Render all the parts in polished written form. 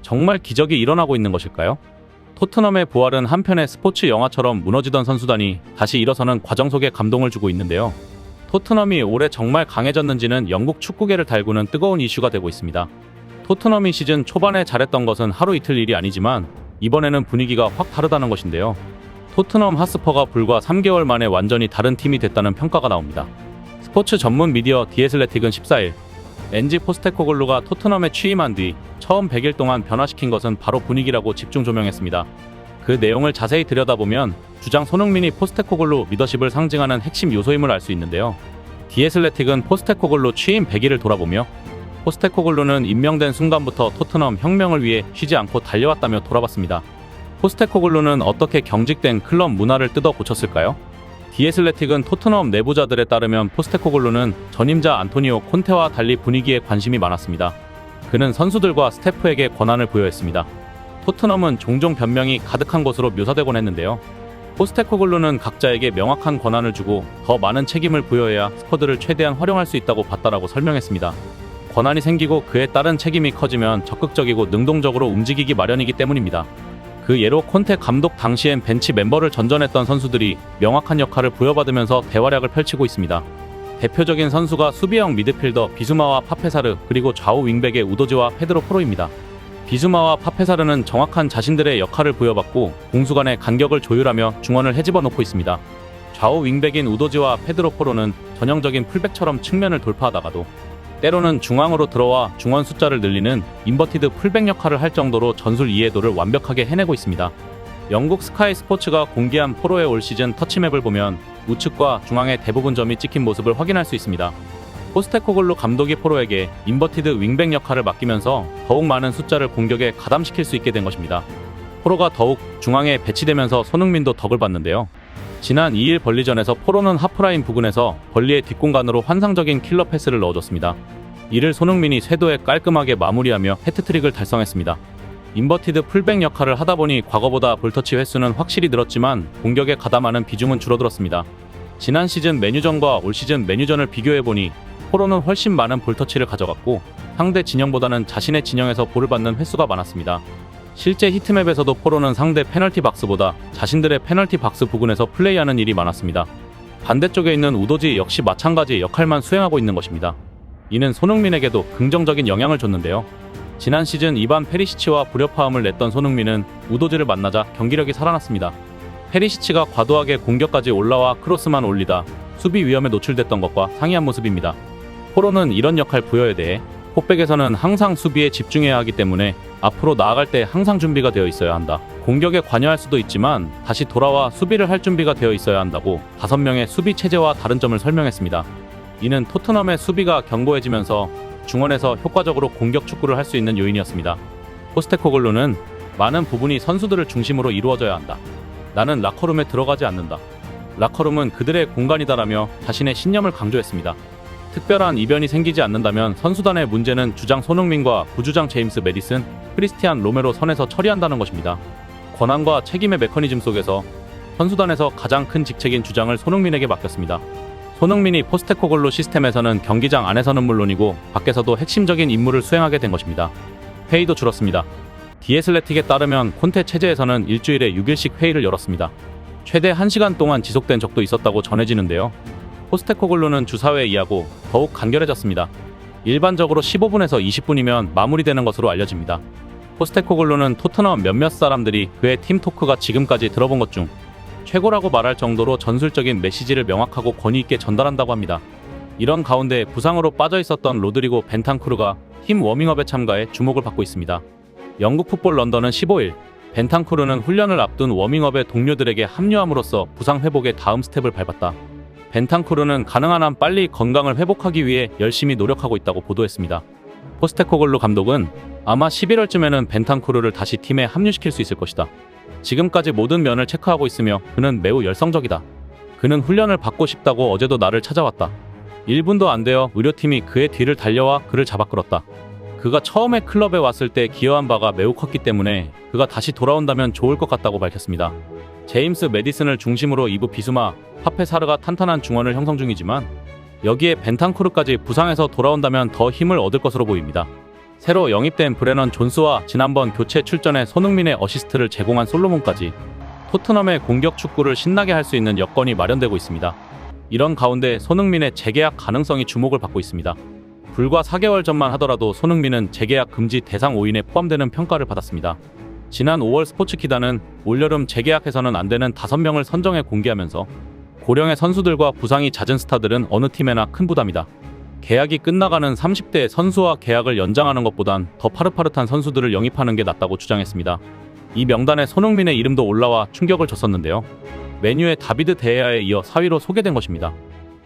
정말 기적이 일어나고 있는 것일까요? 토트넘의 부활은 한편의 스포츠 영화처럼 무너지던 선수단이 다시 일어서는 과정 속에 감동을 주고 있는데요. 토트넘이 올해 정말 강해졌는지는 영국 축구계를 달구는 뜨거운 이슈가 되고 있습니다. 토트넘이 시즌 초반에 잘했던 것은 하루 이틀 일이 아니지만 이번에는 분위기가 확 다르다는 것인데요. 토트넘 핫스퍼가 불과 3개월 만에 완전히 다른 팀이 됐다는 평가가 나옵니다. 스포츠 전문 미디어 디애슬레틱은 14일 엔지 포스테코글루가 토트넘에 취임한 뒤 처음 100일 동안 변화시킨 것은 바로 분위기라고 집중 조명했습니다. 그 내용을 자세히 들여다보면 주장 손흥민이 포스테코글루 리더십을 상징하는 핵심 요소임을 알 수 있는데요. 디애슬레틱은 포스테코글루 취임 100일을 돌아보며 포스테코글루는 임명된 순간부터 토트넘 혁명을 위해 쉬지 않고 달려왔다며 돌아봤습니다. 포스테코글루는 어떻게 경직된 클럽 문화를 뜯어 고쳤을까요? 디애슬레틱은 토트넘 내부자들에 따르면 포스테코글루는 전임자 안토니오 콘테와 달리 분위기에 관심이 많았습니다. 그는 선수들과 스태프에게 권한을 부여했습니다. 토트넘은 종종 변명이 가득한 것으로 묘사되곤 했는데요. 포스테코글루는 각자에게 명확한 권한을 주고 더 많은 책임을 부여해야 스쿼드를 최대한 활용할 수 있다고 봤다라고 설명했습니다. 권한이 생기고 그에 따른 책임이 커지면 적극적이고 능동적으로 움직이기 마련이기 때문입니다. 그 예로 콘테 감독 당시엔 벤치 멤버를 전전했던 선수들이 명확한 역할을 부여받으면서 대활약을 펼치고 있습니다. 대표적인 선수가 수비형 미드필더 비수마와 파페사르, 그리고 좌우 윙백의 우도지와 페드로 포로입니다. 비수마와 파페사르는 정확한 자신들의 역할을 부여받고 공수 간의 간격을 조율하며 중원을 헤집어 놓고 있습니다. 좌우 윙백인 우도지와 페드로 포로는 전형적인 풀백처럼 측면을 돌파하다가도 때로는 중앙으로 들어와 중원 숫자를 늘리는 인버티드 풀백 역할을 할 정도로 전술 이해도를 완벽하게 해내고 있습니다. 영국 스카이 스포츠가 공개한 포로의 올 시즌 터치맵을 보면 우측과 중앙의 대부분 점이 찍힌 모습을 확인할 수 있습니다. 포스테코글루 감독이 포로에게 인버티드 윙백 역할을 맡기면서 더욱 많은 숫자를 공격에 가담시킬 수 있게 된 것입니다. 포로가 더욱 중앙에 배치되면서 손흥민도 덕을 봤는데요. 지난 2일 벌리전에서 포로는 하프라인 부근에서 벌리의 뒷공간으로 환상적인 킬러 패스를 넣어줬습니다. 이를 손흥민이 쇄도에 깔끔하게 마무리하며 해트트릭을 달성했습니다. 인버티드 풀백 역할을 하다보니 과거보다 볼터치 횟수는 확실히 늘었지만 공격에 가담하는 비중은 줄어들었습니다. 지난 시즌 메뉴전과 올 시즌 메뉴전을 비교해보니 포로는 훨씬 많은 볼터치를 가져갔고 상대 진영보다는 자신의 진영에서 볼을 받는 횟수가 많았습니다. 실제 히트맵에서도 포로는 상대 페널티 박스보다 자신들의 페널티 박스 부근에서 플레이하는 일이 많았습니다. 반대쪽에 있는 우도지 역시 마찬가지 역할만 수행하고 있는 것입니다. 이는 손흥민에게도 긍정적인 영향을 줬는데요. 지난 시즌 이반 페리시치와 불협화음을 냈던 손흥민은 우도지를 만나자 경기력이 살아났습니다. 페리시치가 과도하게 공격까지 올라와 크로스만 올리다 수비 위험에 노출됐던 것과 상이한 모습입니다. 포로는 이런 역할 부여에 대해 폭백에서는 항상 수비에 집중해야 하기 때문에 앞으로 나아갈 때 항상 준비가 되어 있어야 한다. 공격에 관여할 수도 있지만 다시 돌아와 수비를 할 준비가 되어 있어야 한다고 5명의 수비 체제와 다른 점을 설명했습니다. 이는 토트넘의 수비가 견고해지면서 중원에서 효과적으로 공격 축구를 할 수 있는 요인이었습니다. 포스테코글루는 많은 부분이 선수들을 중심으로 이루어져야 한다. 나는 라커룸에 들어가지 않는다. 라커룸은 그들의 공간이다라며 자신의 신념을 강조했습니다. 특별한 이변이 생기지 않는다면 선수단의 문제는 주장 손흥민과 부주장 제임스 메디슨, 크리스티안 로메로 선에서 처리한다는 것입니다. 권한과 책임의 메커니즘 속에서 선수단에서 가장 큰 직책인 주장을 손흥민에게 맡겼습니다. 손흥민이 포스테코글루 시스템에서는 경기장 안에서는 물론이고 밖에서도 핵심적인 임무를 수행하게 된 것입니다. 회의도 줄었습니다. 디애슬레틱에 따르면 콘테 체제에서는 일주일에 6일씩 회의를 열었습니다. 최대 1시간 동안 지속된 적도 있었다고 전해지는데요. 포스테코글루는 주사회에 의하고 더욱 간결해졌습니다. 일반적으로 15분에서 20분이면 마무리되는 것으로 알려집니다. 포스테코글루는 토트넘 몇몇 사람들이 그의 팀 토크가 지금까지 들어본 것 중 최고라고 말할 정도로 전술적인 메시지를 명확하고 권위 있게 전달한다고 합니다. 이런 가운데 부상으로 빠져 있었던 로드리고 벤탄쿠르가 팀 워밍업에 참가해 주목을 받고 있습니다. 영국 풋볼 런던은 15일 벤탄쿠르는 훈련을 앞둔 워밍업에 동료들에게 합류함으로써 부상 회복의 다음 스텝을 밟았다. 벤탄쿠르는 가능한 한 빨리 건강을 회복하기 위해 열심히 노력하고 있다고 보도했습니다. 포스테코글루 감독은 아마 11월쯤에는 벤탄쿠르를 다시 팀에 합류시킬 수 있을 것이다. 지금까지 모든 면을 체크하고 있으며 그는 매우 열성적이다. 그는 훈련을 받고 싶다고 어제도 나를 찾아왔다. 1분도 안 되어 의료팀이 그의 뒤를 달려와 그를 잡아 끌었다. 그가 처음에 클럽에 왔을 때 기여한 바가 매우 컸기 때문에 그가 다시 돌아온다면 좋을 것 같다고 밝혔습니다. 제임스 메디슨을 중심으로 2부 비수마, 파페사르가 탄탄한 중원을 형성 중이지만 여기에 벤탄쿠르까지 부상에서 돌아온다면 더 힘을 얻을 것으로 보입니다. 새로 영입된 브레넌 존스와 지난번 교체 출전에 손흥민의 어시스트를 제공한 솔로몬까지 토트넘의 공격 축구를 신나게 할 수 있는 여건이 마련되고 있습니다. 이런 가운데 손흥민의 재계약 가능성이 주목을 받고 있습니다. 불과 4개월 전만 하더라도 손흥민은 재계약 금지 대상 5인에 포함되는 평가를 받았습니다. 지난 5월 스포츠키다는 올여름 재계약해서는 안 되는 5명을 선정해 공개하면서 고령의 선수들과 부상이 잦은 스타들은 어느 팀에나 큰 부담이다. 계약이 끝나가는 30대 선수와 계약을 연장하는 것보단 더 파릇파릇한 선수들을 영입하는 게 낫다고 주장했습니다. 이 명단에 손흥민의 이름도 올라와 충격을 줬었는데요. 메뉴의 다비드 데헤아에 이어 4위로 소개된 것입니다.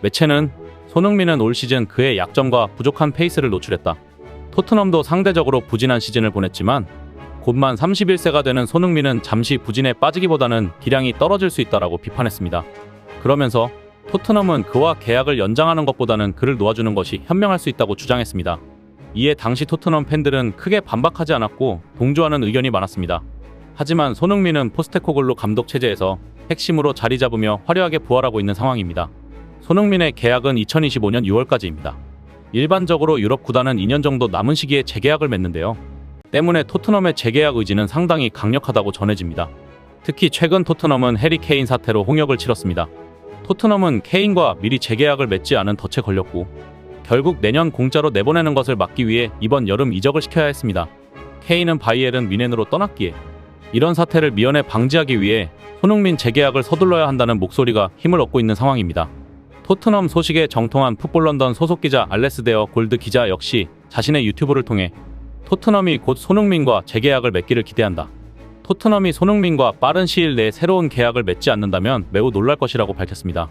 매체는 손흥민은 올 시즌 그의 약점과 부족한 페이스를 노출했다. 토트넘도 상대적으로 부진한 시즌을 보냈지만 곧만 31세가 되는 손흥민은 잠시 부진에 빠지기보다는 기량이 떨어질 수 있다라고 비판했습니다. 그러면서 토트넘은 그와 계약을 연장하는 것보다는 그를 놓아주는 것이 현명할 수 있다고 주장했습니다. 이에 당시 토트넘 팬들은 크게 반박하지 않았고 동조하는 의견이 많았습니다. 하지만 손흥민은 포스테코글루 감독 체제에서 핵심으로 자리 잡으며 화려하게 부활하고 있는 상황입니다. 손흥민의 계약은 2025년 6월까지입니다. 일반적으로 유럽 구단은 2년 정도 남은 시기에 재계약을 맺는데요. 때문에 토트넘의 재계약 의지는 상당히 강력하다고 전해집니다. 특히 최근 토트넘은 해리 케인 사태로 홍역을 치렀습니다. 토트넘은 케인과 미리 재계약을 맺지 않은 덫에 걸렸고 결국 내년 공짜로 내보내는 것을 막기 위해 이번 여름 이적을 시켜야 했습니다. 케인은 바이에른 뮌헨으로 떠났기에 이런 사태를 미연에 방지하기 위해 손흥민 재계약을 서둘러야 한다는 목소리가 힘을 얻고 있는 상황입니다. 토트넘 소식에 정통한 풋볼런던 소속 기자 알레스데어 골드 기자 역시 자신의 유튜브를 통해 토트넘이 곧 손흥민과 재계약을 맺기를 기대한다. 토트넘이 손흥민과 빠른 시일 내에 새로운 계약을 맺지 않는다면 매우 놀랄 것이라고 밝혔습니다.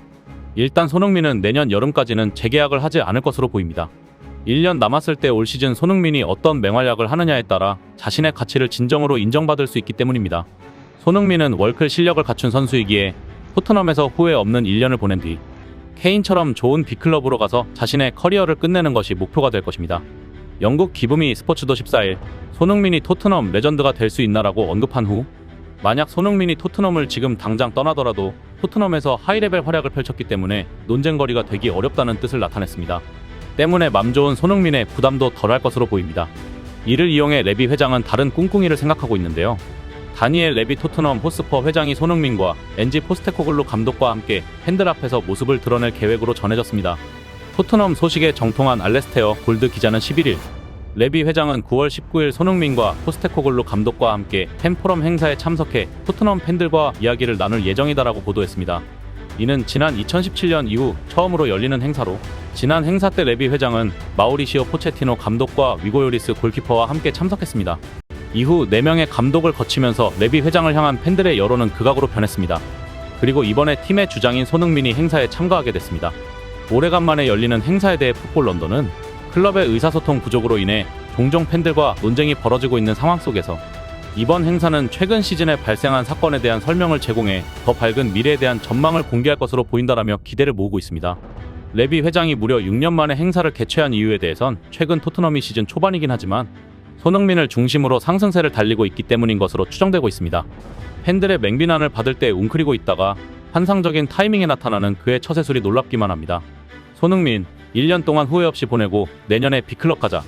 일단 손흥민은 내년 여름까지는 재계약을 하지 않을 것으로 보입니다. 1년 남았을 때 올 시즌 손흥민이 어떤 맹활약을 하느냐에 따라 자신의 가치를 진정으로 인정받을 수 있기 때문입니다. 손흥민은 월클 실력을 갖춘 선수이기에 토트넘에서 후회 없는 1년을 보낸 뒤 케인처럼 좋은 빅클럽으로 가서 자신의 커리어를 끝내는 것이 목표가 될 것입니다. 영국 기브미 스포츠도 14일 손흥민이 토트넘 레전드가 될 수 있나라고 언급한 후 만약 손흥민이 토트넘을 지금 당장 떠나더라도 토트넘에서 하이레벨 활약을 펼쳤기 때문에 논쟁거리가 되기 어렵다는 뜻을 나타냈습니다. 때문에 맘 좋은 손흥민의 부담도 덜할 것으로 보입니다. 이를 이용해 레비 회장은 다른 꿍꿍이를 생각하고 있는데요. 다니엘 레비 토트넘 호스퍼 회장이 손흥민과 엔지 포스테코글루 감독과 함께 팬들 앞에서 모습을 드러낼 계획으로 전해졌습니다. 토트넘 소식에 정통한 알레스테어 골드 기자는 11일 레비 회장은 9월 19일 손흥민과 포스테코글루 감독과 함께 팬포럼 행사에 참석해 토트넘 팬들과 이야기를 나눌 예정이다라고 보도했습니다. 이는 지난 2017년 이후 처음으로 열리는 행사로 지난 행사 때 레비 회장은 마우리시오 포체티노 감독과 위고 요리스 골키퍼와 함께 참석했습니다. 이후 4명의 감독을 거치면서 레비 회장을 향한 팬들의 여론은 극악으로 변했습니다. 그리고 이번에 팀의 주장인 손흥민이 행사에 참가하게 됐습니다. 오래간만에 열리는 행사에 대해 풋볼 런던은 클럽의 의사소통 부족으로 인해 종종 팬들과 논쟁이 벌어지고 있는 상황 속에서 이번 행사는 최근 시즌에 발생한 사건에 대한 설명을 제공해 더 밝은 미래에 대한 전망을 공개할 것으로 보인다라며 기대를 모으고 있습니다. 레비 회장이 무려 6년 만에 행사를 개최한 이유에 대해선 최근 토트넘이 시즌 초반이긴 하지만 손흥민을 중심으로 상승세를 달리고 있기 때문인 것으로 추정되고 있습니다. 팬들의 맹비난을 받을 때 웅크리고 있다가 환상적인 타이밍에 나타나는 그의 처세술이 놀랍기만 합니다. 손흥민, 1년 동안 후회 없이 보내고 내년에 빅클럽 가자.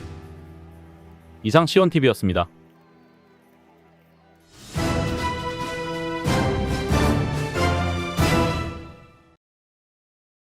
이상 시온TV였습니다.